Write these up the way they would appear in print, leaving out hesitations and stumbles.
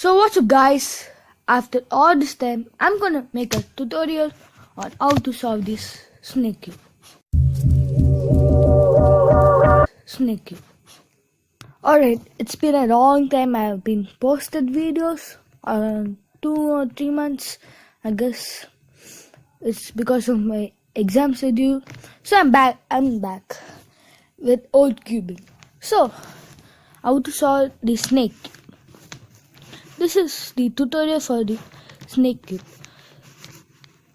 So what's up guys, after all this time I'm gonna make a tutorial on how to solve this snake cube. Alright, it's been a long time I have been posted videos, 2 or 3 months I guess. It's because of my exam schedule. So I'm back with old cubing. So how to solve the snake cube. This is the tutorial for the snake cube.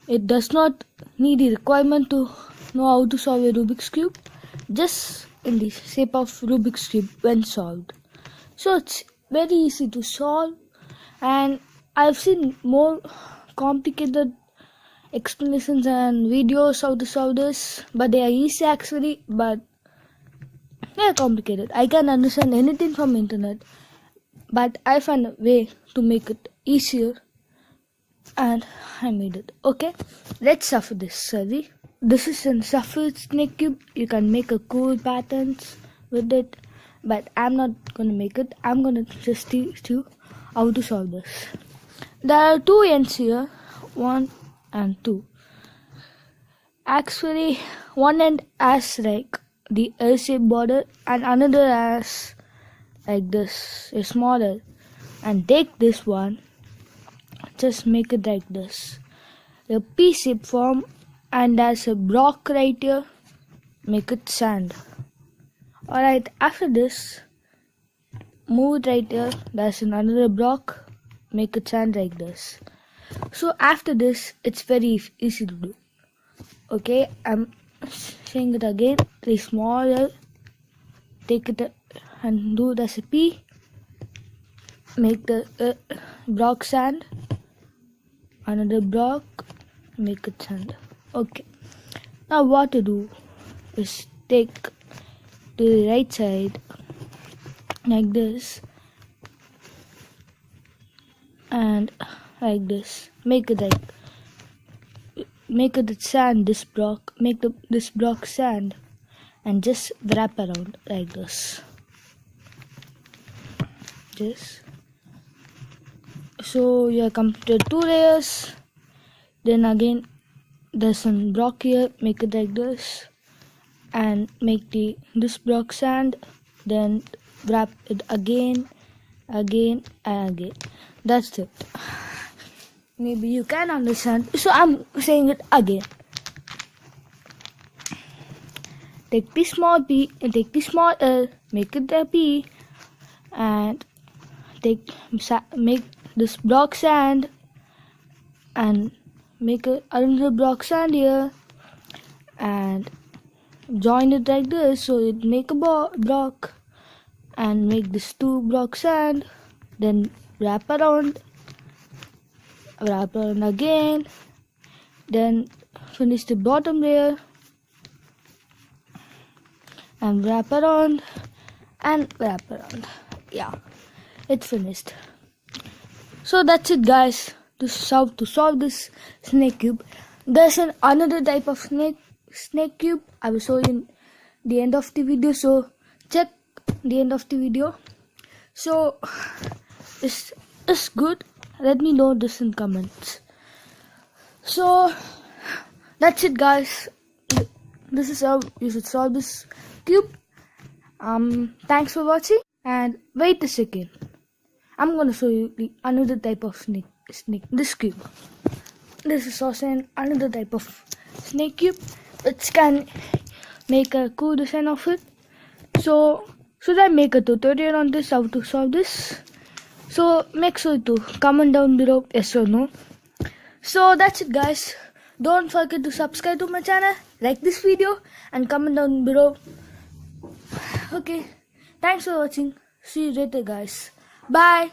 It does not need the requirement to know how to solve a Rubik's cube, just in the shape of Rubik's cube when solved. So it's very easy to solve, and I've seen more complicated explanations and videos how to solve this, but they are easy actually, but they are complicated. I can understand anything from internet, but I found a way to make it easier and I made it. Okay, let's shuffle this, shall we? This is a shuffle snake cube. You can make a cool patterns with it, but I'm not gonna make it. I'm gonna just teach you how to solve this. There are 2 ends here, 1 and 2. Actually, one end has like the L-shaped border and another has like this, a smaller. And take this one, just make it like this, a P-shape form, and there's a block right here, make it sand. Alright, after this, move it right here, there's another block, make it sand like this. So after this, it's very easy to do. Okay, I'm saying it again, the smaller, take it and do the P, make the block sand, another block, make it sand. Okay, now what to do is take to the right side like this and like this, make it sand, this block, make this block sand, and just wrap around like this. So you have completed 2 layers. Then again there's some block here, make it like this and make this block sand, then wrap it again and again. That's it. Maybe you can understand, so I'm saying it again. Take the small P and take the small L, make it a P, and make this block sand and make another block sand here and join it like this, so it make a block, and make this 2 block sand, then wrap around again, then finish the bottom layer and wrap around. Yeah, it's finished. So that's it guys, to solve this snake cube. There's another type of snake cube I will show you in the end of the video, so check the end of the video. So it's good, let me know this in comments. So that's it guys, this is how you should solve this cube. Thanks for watching, and wait a second, I'm gonna show you another type of snake, this cube. This is also another type of snake cube which can make a cool design of it. So should I make a tutorial on this, how to solve this? So make sure to comment down below yes or no. So that's it guys, don't forget to subscribe to my channel, like this video, and comment down below. Okay, thanks for watching, see you later guys, bye.